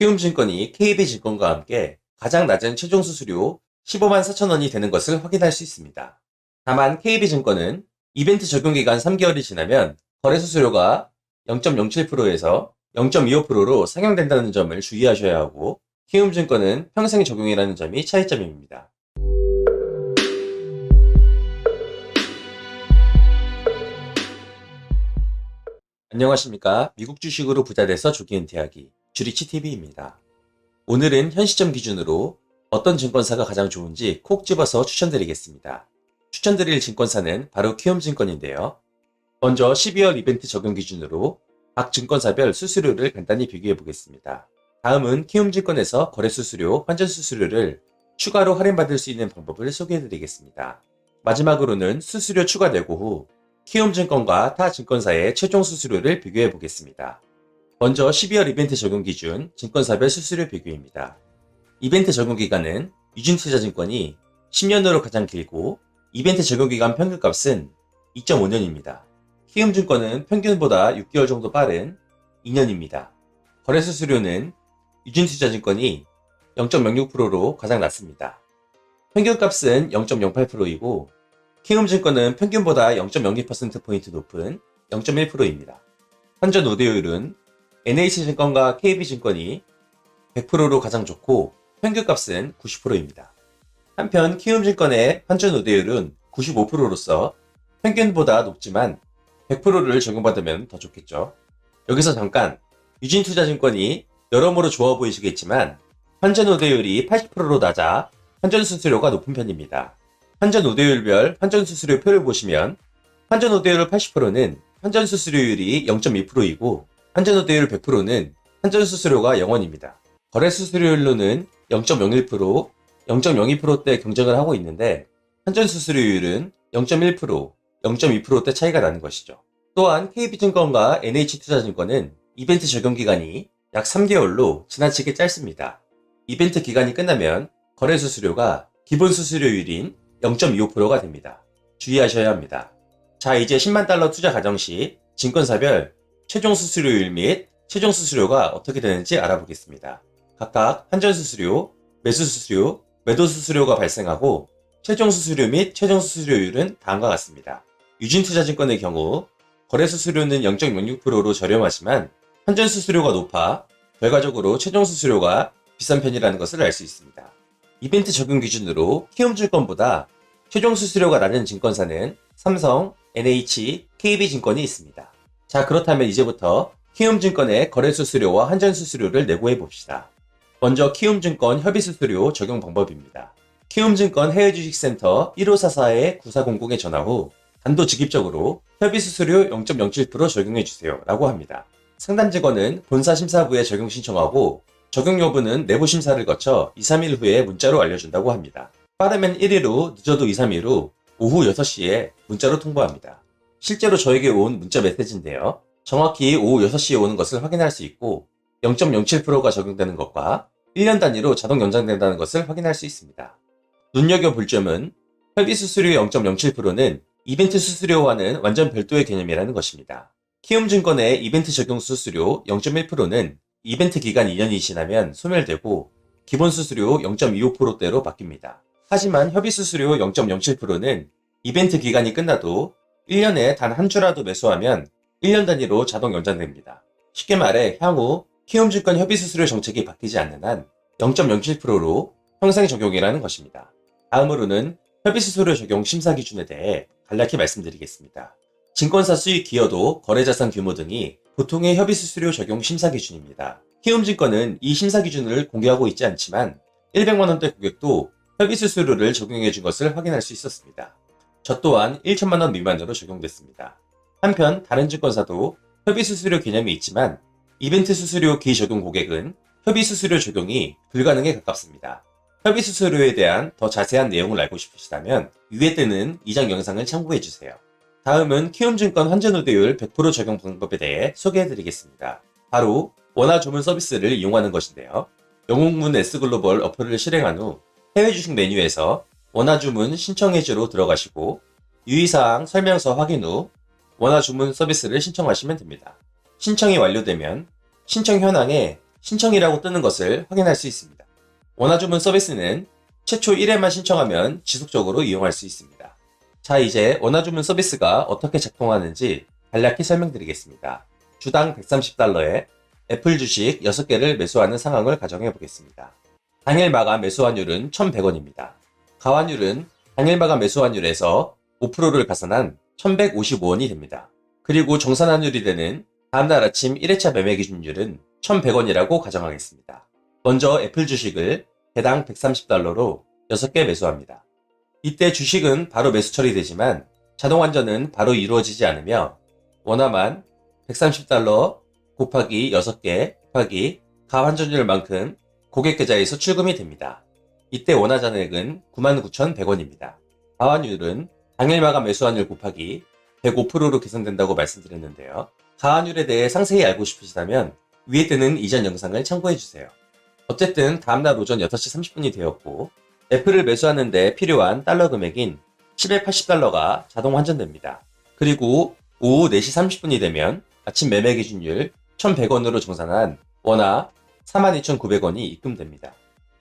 키움증권이 KB증권과 함께 가장 낮은 최종 수수료 15만 4천 원이 되는 것을 확인할 수 있습니다. 다만 KB증권은 이벤트 적용 기간 3개월이 지나면 거래 수수료가 0.07%에서 0.25%로 상향된다는 점을 주의하셔야 하고, 키움증권은 평생 적용이라는 점이 차이점입니다. 안녕하십니까. 미국 주식으로 부자돼서 조기 은퇴하기 주리치TV입니다. 오늘은 현 시점 기준으로 어떤 증권사가 가장 좋은지 콕 집어서 추천드리겠습니다. 추천드릴 증권사는 바로 키움증권인데요. 먼저 12월 이벤트 적용 기준으로 각 증권사별 수수료를 간단히 비교해 보겠습니다. 다음은 키움증권에서 거래 수수료, 환전 수수료를 추가로 할인받을 수 있는 방법을 소개해 드리겠습니다. 마지막으로는 수수료 추가 내고 후 키움증권과 타 증권사의 최종 수수료를 비교해 보겠습니다. 먼저 12월 이벤트 적용 기준 증권사별 수수료 비교입니다. 이벤트 적용 기간은 유진투자증권이 10년으로 가장 길고, 이벤트 적용 기간 평균값은 2.5년입니다. 키움증권은 평균보다 6개월 정도 빠른 2년입니다. 거래 수수료는 유진투자증권이 0.06%로 가장 낮습니다. 평균값은 0.08%이고 키움증권은 평균보다 0.02%포인트 높은 0.1%입니다. 환전 우대율은 NH증권과 KB증권이 100%로 가장 좋고 평균값은 90%입니다. 한편 키움증권의 환전 우대율은 95%로서 평균보다 높지만 100%를 적용받으면 더 좋겠죠. 여기서 잠깐, 유진투자증권이 여러모로 좋아 보이시겠지만 환전 우대율이 80%로 낮아 환전 수수료가 높은 편입니다. 환전 우대율별 환전 수수료 표를 보시면 환전 우대율 80%는 환전 수수료율이 0.2%이고 환전 우대율 100%는 환전 수수료가 0원입니다. 거래 수수료율로는 0.01%, 0.02%대 경쟁을 하고 있는데 환전 수수료율은 0.1%, 0.2%대 차이가 나는 것이죠. 또한 KB증권과 NH투자증권은 이벤트 적용 기간이 약 3개월로 지나치게 짧습니다. 이벤트 기간이 끝나면 거래 수수료가 기본 수수료율인 0.25%가 됩니다. 주의하셔야 합니다. 자, 이제 10만 달러 투자 가정 시 증권사별 최종 수수료율 및 최종 수수료가 어떻게 되는지 알아보겠습니다. 각각 환전 수수료, 매수 수수료, 매도 수수료가 발생하고 최종 수수료 및 최종 수수료율은 다음과 같습니다. 유진투자증권의 경우 거래 수수료는 0.06%로 저렴하지만 환전 수수료가 높아 결과적으로 최종 수수료가 비싼 편이라는 것을 알 수 있습니다. 이벤트 적용 기준으로 키움증권보다 최종 수수료가 낮은 증권사는 삼성, NH, KB증권이 있습니다. 자, 그렇다면 이제부터 키움증권의 거래 수수료와 환전 수수료를 내고해 봅시다. 먼저 키움증권 협의 수수료 적용 방법입니다. 키움증권 해외주식센터 1544-9400에 전화 후 단도직입적으로 협의 수수료 0.07% 적용해 주세요 라고 합니다. 상담 직원은 본사 심사부에 적용 신청하고 적용 여부는 내부 심사를 거쳐 2-3일 후에 문자로 알려준다고 합니다. 빠르면 1일 후, 늦어도 2-3일 후 오후 6시에 문자로 통보합니다. 실제로 저에게 온 문자 메시지인데요. 정확히 오후 6시에 오는 것을 확인할 수 있고 0.07%가 적용되는 것과 1년 단위로 자동 연장된다는 것을 확인할 수 있습니다. 눈여겨볼 점은 협의 수수료 0.07%는 이벤트 수수료와는 완전 별도의 개념이라는 것입니다. 키움증권의 이벤트 적용 수수료 0.1%는 이벤트 기간 2년이 지나면 소멸되고 기본 수수료 0.25%대로 바뀝니다. 하지만 협의 수수료 0.07%는 이벤트 기간이 끝나도 1년에 단 한 주라도 매수하면 1년 단위로 자동 연장됩니다. 쉽게 말해 향후 키움증권 협의 수수료 정책이 바뀌지 않는 한 0.07%로 평생 적용이라는 것입니다. 다음으로는 협의 수수료 적용 심사 기준에 대해 간략히 말씀드리겠습니다. 증권사 수익 기여도, 거래자산 규모 등이 보통의 협의 수수료 적용 심사 기준입니다. 키움증권은 이 심사 기준을 공개하고 있지 않지만 100만원대 고객도 협의 수수료를 적용해 준 것을 확인할 수 있었습니다. 저 또한 1천만원 미만으로 적용됐습니다. 한편 다른 증권사도 협의 수수료 개념이 있지만 이벤트 수수료 기적용 고객은 협의 수수료 적용이 불가능에 가깝습니다. 협의 수수료에 대한 더 자세한 내용을 알고 싶으시다면 위에 뜨는 이장 영상을 참고해주세요. 다음은 키움증권 환전 우대율 100% 적용 방법에 대해 소개해드리겠습니다. 바로 원화 주문 서비스를 이용하는 것인데요. 영웅문 S글로벌 어플을 실행한 후 해외 주식 메뉴에서 원화 주문 신청 해지로 들어가시고 유의사항 설명서 확인 후 원화 주문 서비스를 신청하시면 됩니다. 신청이 완료되면 신청 현황에 신청이라고 뜨는 것을 확인할 수 있습니다. 원화주문 서비스는 최초 1회만 신청하면 지속적으로 이용할 수 있습니다. 자, 이제 원화주문 서비스가 어떻게 작동하는지 간략히 설명드리겠습니다. 주당 130달러에 애플 주식 6개를 매수하는 상황을 가정해 보겠습니다. 당일 마감 매수 환율은 1,100원입니다. 가환율은 당일 마감 매수 환율에서 5%를 가산한 1,155원이 됩니다. 그리고 정산 환율이 되는 다음날 아침 1회차 매매 기준율은 1,100원이라고 가정하겠습니다. 먼저 애플 주식을 개당 130달러로 6개 매수합니다. 이때 주식은 바로 매수 처리되지만 자동 환전은 바로 이루어지지 않으며 원화만 130달러 곱하기 6개 곱하기 가환전율만큼 고객 계좌에서 출금이 됩니다. 이때 원화 잔액은 99,100원입니다. 가환율은 당일 마감 매수 환율 곱하기 105%로 계산된다고 말씀드렸는데요. 가환율에 대해 상세히 알고 싶으시다면 위에 뜨는 이전 영상을 참고해주세요. 어쨌든 다음날 오전 6시 30분이 되었고 애플을 매수하는데 필요한 달러 금액인 780달러가 자동 환전됩니다. 그리고 오후 4시 30분이 되면 아침 매매 기준율 1,100원으로 정산한 원화 42,900원이 입금됩니다.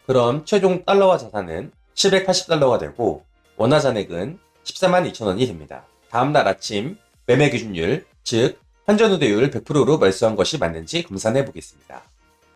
그럼 최종 달러화 자산은 780달러가 되고 원화 잔액은 142,000원이 됩니다. 다음날 아침 매매 기준율, 즉 환전 우대율 100%로 매수한 것이 맞는지 검사해 보겠습니다.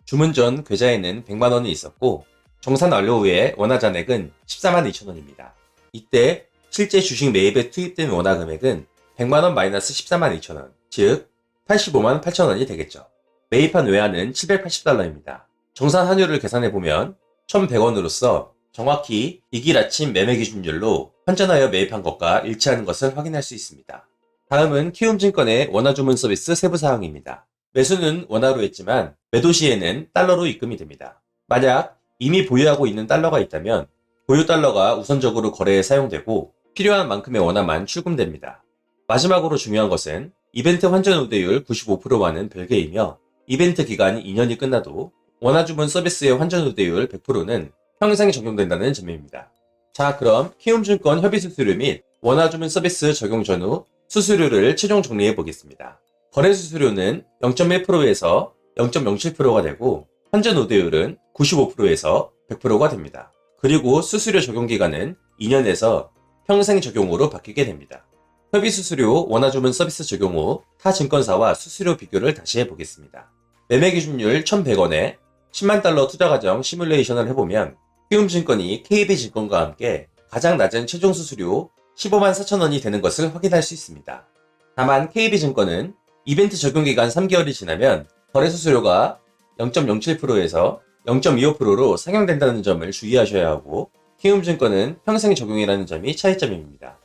주문 전 계좌에는 100만원이 있었고 정산 완료 후에 원화 잔액은 142,000원입니다. 이때 실제 주식 매입에 투입된 원화 금액은 100만원 마이너스 142,000원, 즉 85만 8천원이 되겠죠. 매입한 외환은 780달러입니다. 정산 환율을 계산해보면 1,100원으로서 정확히 이길 아침 매매 기준율로 환전하여 매입한 것과 일치하는 것을 확인할 수 있습니다. 다음은 키움증권의 원화주문 서비스 세부사항입니다. 매수는 원화로 했지만 매도 시에는 달러로 입금이 됩니다. 만약 이미 보유하고 있는 달러가 있다면 보유 달러가 우선적으로 거래에 사용되고 필요한 만큼의 원화만 출금됩니다. 마지막으로 중요한 것은 이벤트 환전 우대율 95%와는 별개이며 이벤트 기간이 2년이 끝나도 원화주문 서비스의 환전 우대율 100%는 평생 적용된다는 점입니다. 자, 그럼 키움증권 협의 수수료 및 원화주문 서비스 적용 전후 수수료를 최종 정리해 보겠습니다. 거래 수수료는 0.1%에서 0.07%가 되고 환전 우대율은 95%에서 100%가 됩니다. 그리고 수수료 적용 기간은 2년에서 평생 적용으로 바뀌게 됩니다. 협의 수수료 원화주문 서비스 적용 후 타 증권사와 수수료 비교를 다시 해보겠습니다. 매매 기준율 1,100원에 10만 달러 투자 과정 시뮬레이션을 해보면 키움증권이 KB증권과 함께 가장 낮은 최종 수수료 15만 4천원이 되는 것을 확인할 수 있습니다. 다만 KB증권은 이벤트 적용 기간 3개월이 지나면 거래 수수료가 0.07%에서 0.25%로 상향된다는 점을 주의하셔야 하고 키움증권은 평생 적용이라는 점이 차이점입니다.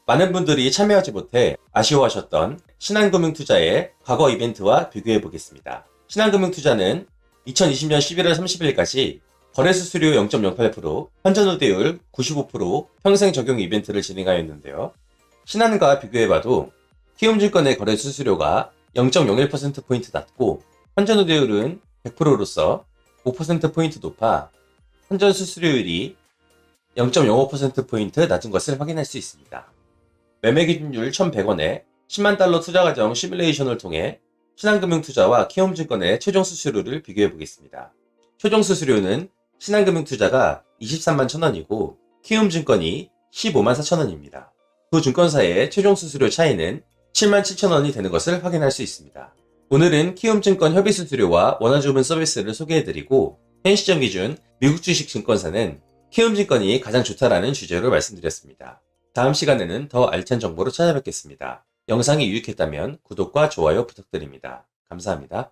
많은 분들이 참여하지 못해 아쉬워하셨던 신한금융투자의 과거 이벤트와 비교해 보겠습니다. 신한금융투자는 2020년 11월 30일까지 거래 수수료 0.08%, 환전 우대율 95% 평생 적용 이벤트를 진행하였는데요. 신한과 비교해봐도 키움증권의 거래 수수료가 0.01%포인트 낮고 환전 우대율은 100%로서 5%포인트 높아 환전 수수료율이 0.05%포인트 낮은 것을 확인할 수 있습니다. 매매 기준율 1,100원에 10만 달러 투자 과정 시뮬레이션을 통해 신한금융투자와 키움증권의 최종 수수료를 비교해 보겠습니다. 최종 수수료는 신한금융투자가 23만 1,000원이고 키움증권이 15만 4천원입니다. 두 증권사의 최종 수수료 차이는 7만 7천원이 되는 것을 확인할 수 있습니다. 오늘은 키움증권 협의 수수료와 원화주문 서비스를 소개해드리고 현 시점 기준 미국 주식 증권사는 키움증권이 가장 좋다라는 주제로 말씀드렸습니다. 다음 시간에는 더 알찬 정보로 찾아뵙겠습니다. 영상이 유익했다면 구독과 좋아요 부탁드립니다. 감사합니다.